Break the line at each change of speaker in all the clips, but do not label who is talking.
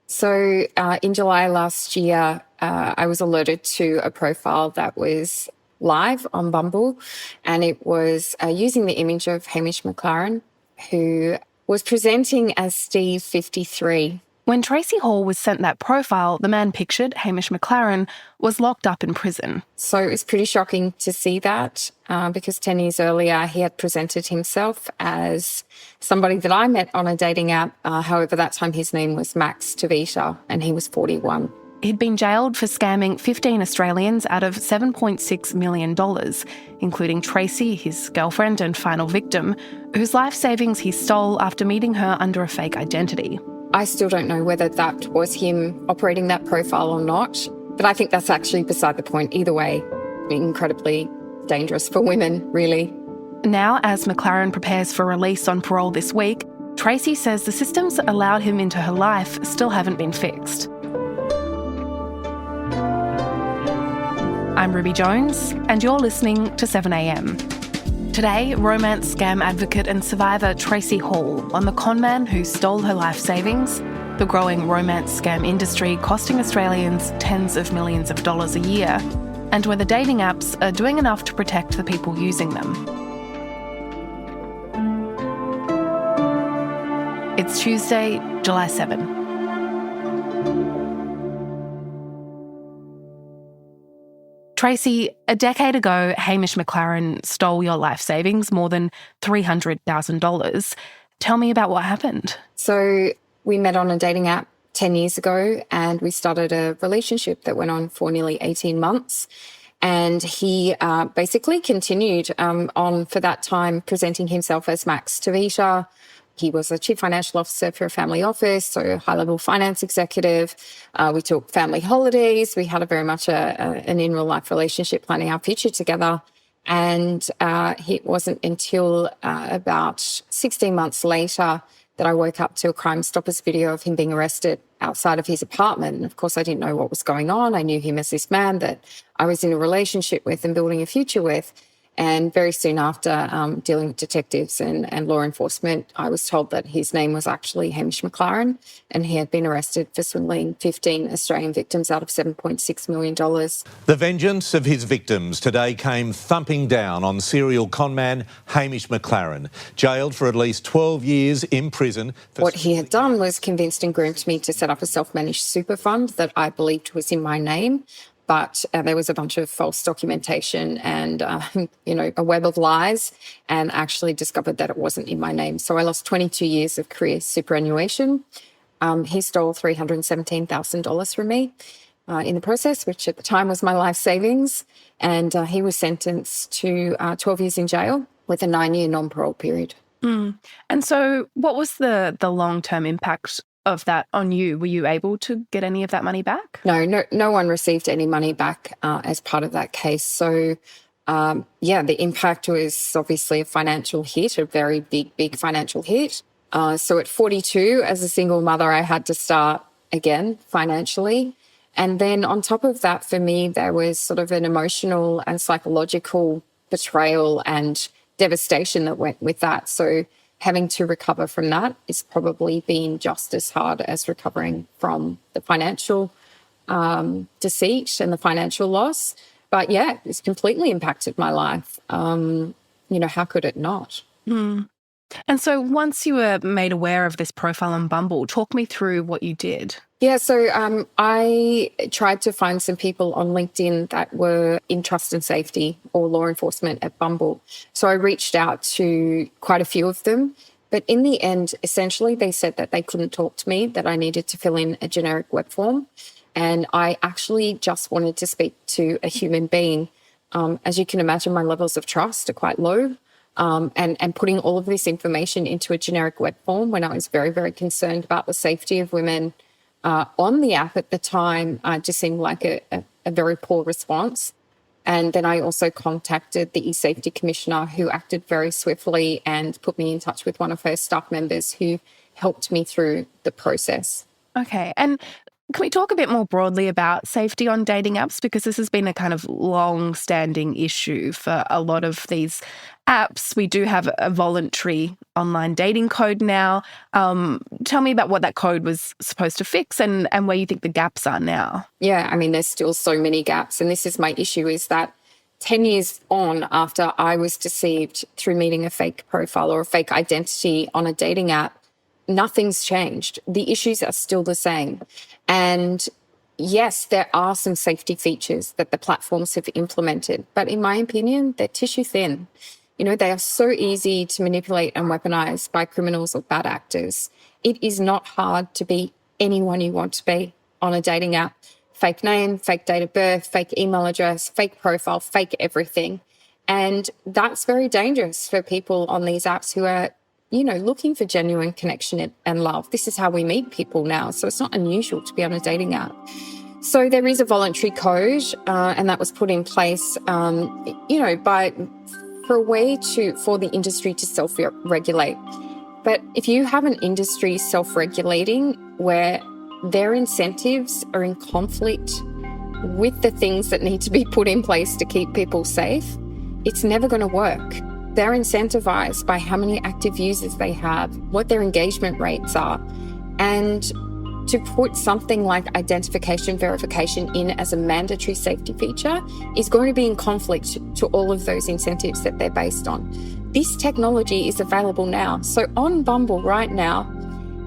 So in July last year, I was alerted to a profile that was live on Bumble, and it was using the image of Hamish McLaren, who was presenting as Steve 53.
When Tracy Hall was sent that profile, the man pictured, Hamish McLaren, was locked up in prison.
So it was pretty shocking to see that because 10 years earlier he had presented himself as somebody that I met on a dating app. However, that time his name was Max Tavita and he was 41.
He'd been jailed for scamming 15 Australians out of $7.6 million, including Tracy, his girlfriend and final victim, whose life savings he stole after meeting her under a fake identity.
I still don't know whether that was him operating that profile or not, but I think that's actually beside the point. Either way, incredibly dangerous for women, really.
Now, as McLaren prepares for release on parole this week, Tracy says the systems that allowed him into her life still haven't been fixed. I'm Ruby Jones, and you're listening to 7am. Today, romance scam advocate and survivor Tracy Hall on the conman who stole her life savings, the growing romance scam industry costing Australians tens of millions of dollars a year, and whether dating apps are doing enough to protect the people using them. It's Tuesday, July 7. Tracy, a decade ago, Hamish McLaren stole your life savings, more than $300,000. Tell me about what happened.
So we met on a dating app 10 years ago and we started a relationship that went on for nearly 18 months. And he basically continued on for that time presenting himself as Max Tavita. He was a chief financial officer for a family office, so a high-level finance executive. We took family holidays. We had a very much an in-real-life relationship, planning our future together. And it wasn't until about 16 months later that I woke up to a Crime Stoppers video of him being arrested outside of his apartment. And of course, I didn't know what was going on. I knew him as this man that I was in a relationship with and building a future with. And very soon after dealing with detectives and law enforcement, I was told that his name was actually Hamish McLaren and he had been arrested for swindling 15 Australian victims out of $7.6 million.
The vengeance of his victims today came thumping down on serial conman Hamish McLaren, jailed for at least 12 years in prison.
What he had done was convinced and groomed me to set up a self-managed super fund that I believed was in my name. But there was a bunch of false documentation and, a web of lies, and actually discovered that it wasn't in my name. So I lost 22 years of career superannuation. He stole $317,000 from me in the process, which at the time was my life savings. And he was sentenced to 12 years in jail with a 9-year non-parole period.
Mm. And so what was the long-term impact of that on you? Were you able to get any of that money back?
No one received any money back as part of that case. So, the impact was obviously a financial hit, a very big financial hit. So at 42, as a single mother, I had to start again financially. And then on top of that, for me, there was sort of an emotional and psychological betrayal and devastation that went with that. So having to recover from that is probably been just as hard as recovering from the financial deceit and the financial loss. But yeah, it's completely impacted my life. How could it not?
Mm. And so once you were made aware of this profile on Bumble, talk me through what you did.
Yeah, so I tried to find some people on LinkedIn that were in trust and safety or law enforcement at Bumble. So I reached out to quite a few of them. But in the end, essentially, they said that they couldn't talk to me, that I needed to fill in a generic web form. And I actually just wanted to speak to a human being. As you can imagine, my levels of trust are quite low. And putting all of this information into a generic web form when I was very, very concerned about the safety of women on the app at the time just seemed like a very poor response. And then I also contacted the eSafety Commissioner, who acted very swiftly and put me in touch with one of her staff members who helped me through the process.
Okay. And Can we talk a bit more broadly about safety on dating apps? Because this has been a kind of long-standing issue for a lot of these apps. We do have a voluntary online dating code now. Tell me about what that code was supposed to fix and where you think the gaps are now.
Yeah, I mean, there's still so many gaps. And this is my issue, is that 10 years on after I was deceived through meeting a fake profile or a fake identity on a dating app, nothing's changed. The issues are still the same. And yes, there are some safety features that the platforms have implemented, but in my opinion, they're tissue thin. They are so easy to manipulate and weaponize by criminals or bad actors. It is not hard to be anyone you want to be on a dating app. Fake name, fake date of birth, fake email address, fake profile, fake everything. And that's very dangerous for people on these apps who are looking for genuine connection and love. This is how we meet people now. So it's not unusual to be on a dating app. So there is a voluntary code, and that was put in place, for a way for the industry to self-regulate. But if you have an industry self-regulating where their incentives are in conflict with the things that need to be put in place to keep people safe, it's never going to work. They're incentivized by how many active users they have, what their engagement rates are. And to put something like identification verification in as a mandatory safety feature is going to be in conflict to all of those incentives that they're based on. This technology is available now. So on Bumble right now,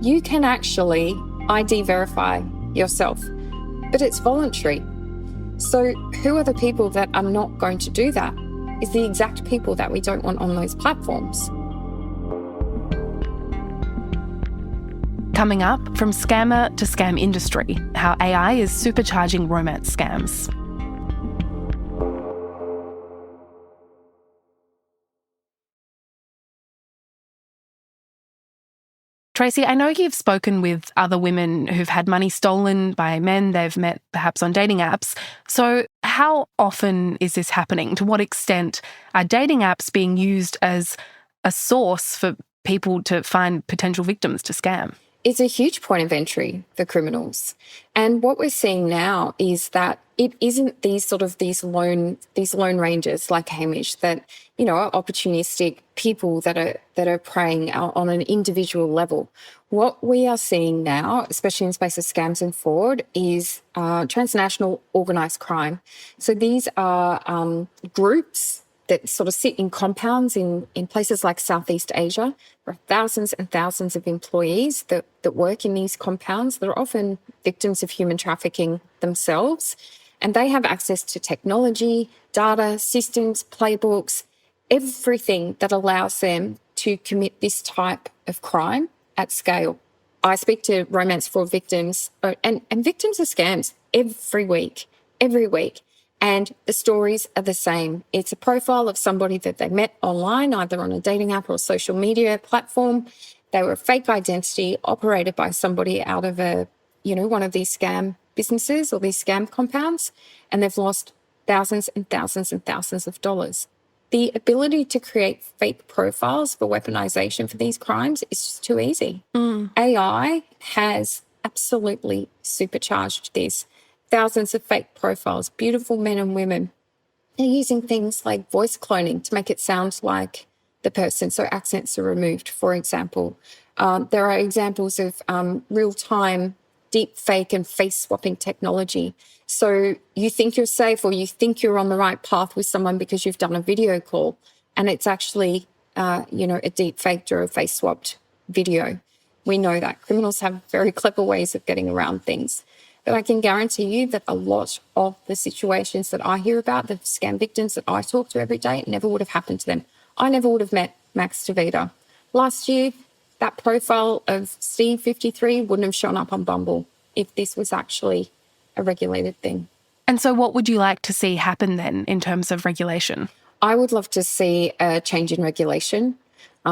you can actually ID verify yourself, but it's voluntary. So who are the people that are not going to do that? Is the exact people that we don't want on those platforms.
Coming up, from scammer to scam industry, how AI is supercharging romance scams. Tracy, I know you've spoken with other women who've had money stolen by men they've met perhaps on dating apps. So how often is this happening? To what extent are dating apps being used as a source for people to find potential victims to scam?
It's a huge point of entry for criminals. And what we're seeing now is that it isn't these lone rangers like Hamish that, are opportunistic people that are preying on an individual level. What we are seeing now, especially in space of scams and fraud, is transnational organised crime. So these are groups that sort of sit in compounds in places like Southeast Asia. There are thousands and thousands of employees that work in these compounds. They're often victims of human trafficking themselves. And they have access to technology, data, systems, playbooks, everything that allows them to commit this type of crime at scale. I speak to romance fraud victims and victims of scams every week. And the stories are the same. It's a profile of somebody that they met online, either on a dating app or a social media platform. They were a fake identity operated by somebody out of one of these scam businesses or these scam compounds, and they've lost thousands and thousands and thousands of dollars. The ability to create fake profiles for weaponization for these crimes is just too easy. AI has absolutely supercharged this. Thousands of fake profiles, beautiful men and women. They're using things like voice cloning to make it sound like the person, so accents are removed, for example. There are examples of real-time deep fake and face swapping technology. So you think you're safe or you think you're on the right path with someone because you've done a video call, and it's actually, a deep faked or a face swapped video. We know that criminals have very clever ways of getting around things. But I can guarantee you that a lot of the situations that I hear about, the scam victims that I talk to every day, it never would have happened to them. I never would have met Max DeVita. Last year, that profile of Steve 53 wouldn't have shown up on Bumble if this was actually a regulated thing.
And so what would you like to see happen then in terms of regulation?
I would love to see a change in regulation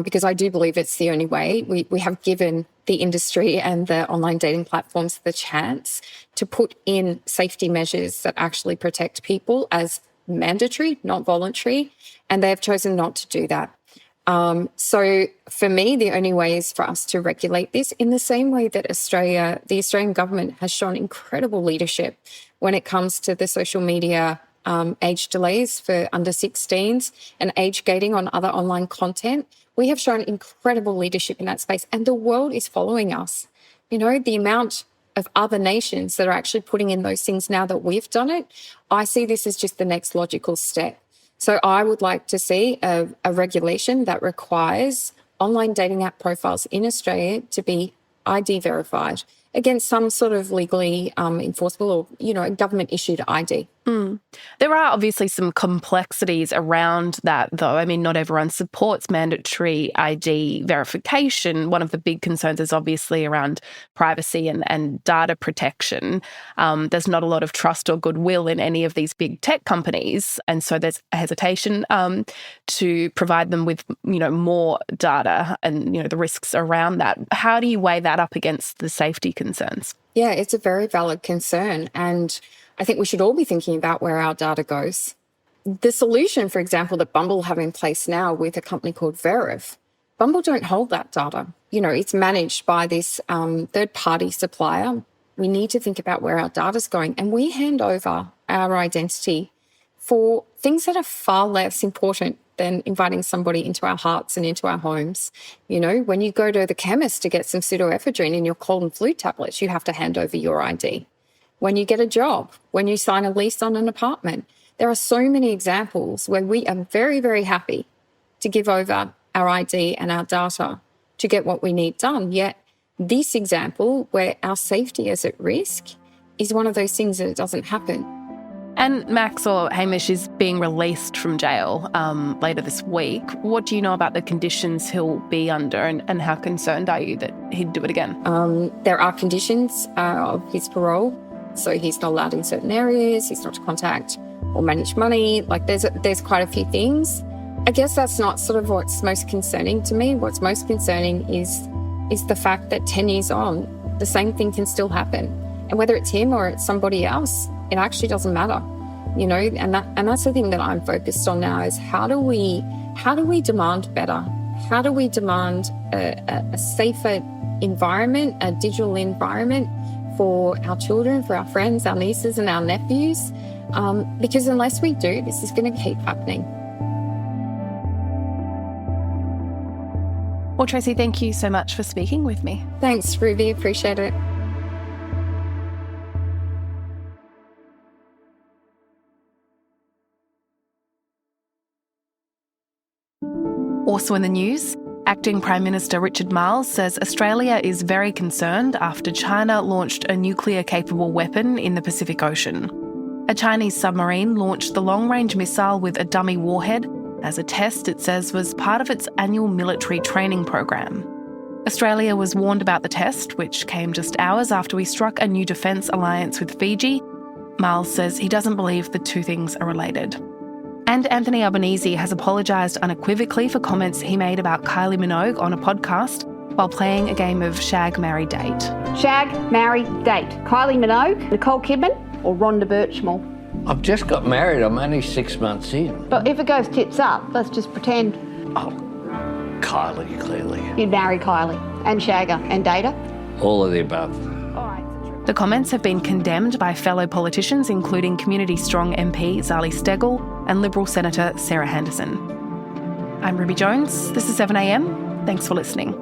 because I do believe it's the only way. We have given the industry and the online dating platforms the chance to put in safety measures that actually protect people as mandatory, not voluntary, and they have chosen not to do that. So for me, the only way is for us to regulate this in the same way that the Australian government has shown incredible leadership when it comes to the social media age delays for under 16s and age gating on other online content. We have shown incredible leadership in that space, and the world is following us. You know, the amount of other nations that are actually putting in those things now that we've done it, I see this as just the next logical step. So I would like to see a regulation that requires online dating app profiles in Australia to be ID verified against some sort of legally enforceable or, you know, government-issued ID.
There are obviously some complexities around that, though. I mean, not everyone supports mandatory ID verification. One of the big concerns is obviously around privacy and data protection. There's not a lot of trust or goodwill in any of these big tech companies, and so there's a hesitation to provide them with, you know, more data and, you know, the risks around that. How do you weigh that up against the safety concerns?
Yeah, it's a very valid concern, and I think we should all be thinking about where our data goes. The solution, for example, that Bumble have in place now with a company called Veriv, Bumble don't hold that data. You know, it's managed by this third-party supplier. We need to think about where our data's going, and we hand over our identity for things that are far less important than inviting somebody into our hearts and into our homes. You know, when you go to the chemist to get some pseudoephedrine in your cold and flu tablets, you have to hand over your ID. When you get a job, when you sign a lease on an apartment, there are so many examples where we are very, very happy to give over our ID and our data to get what we need done. Yet this example where our safety is at risk is one of those things that it doesn't happen.
And Max, or Hamish, is being released from jail later this week. What do you know about the conditions he'll be under, and how concerned are you that he'd do it again?
There are conditions of his parole. So he's not allowed in certain areas, he's not to contact or manage money. Like there's quite a few things. I guess that's not sort of what's most concerning to me. What's most concerning is the fact that 10 years on, the same thing can still happen. And whether it's him or it's somebody else, it actually doesn't matter. You know, and that's the thing that I'm focused on now is how do we demand better? How do we demand a safer environment, a digital environment for our children, for our friends, our nieces and our nephews, because unless we do, this is going to keep happening.
Well, Tracy, thank you so much for speaking with me.
Thanks, Ruby. Appreciate it.
Also in the news, Acting Prime Minister Richard Marles says Australia is very concerned after China launched a nuclear-capable weapon in the Pacific Ocean. A Chinese submarine launched the long-range missile with a dummy warhead as a test, it says, was part of its annual military training program. Australia was warned about the test, which came just hours after we struck a new defence alliance with Fiji. Marles says he doesn't believe the two things are related. And Anthony Albanese has apologised unequivocally for comments he made about Kylie Minogue on a podcast while playing a game of Shag, Marry, Date.
Shag, marry, date. Kylie Minogue, Nicole Kidman or Rhonda Birchmore?
I've just got married. I'm only 6 months in.
But if it goes tits up, let's just pretend
Oh, Kylie, clearly.
you'd marry Kylie and shag her and date her.
All of the above.
The comments have been condemned by fellow politicians, including Community Strong MP Zali Steggall and Liberal Senator Sarah Henderson. I'm Ruby Jones. This is 7am. Thanks for listening.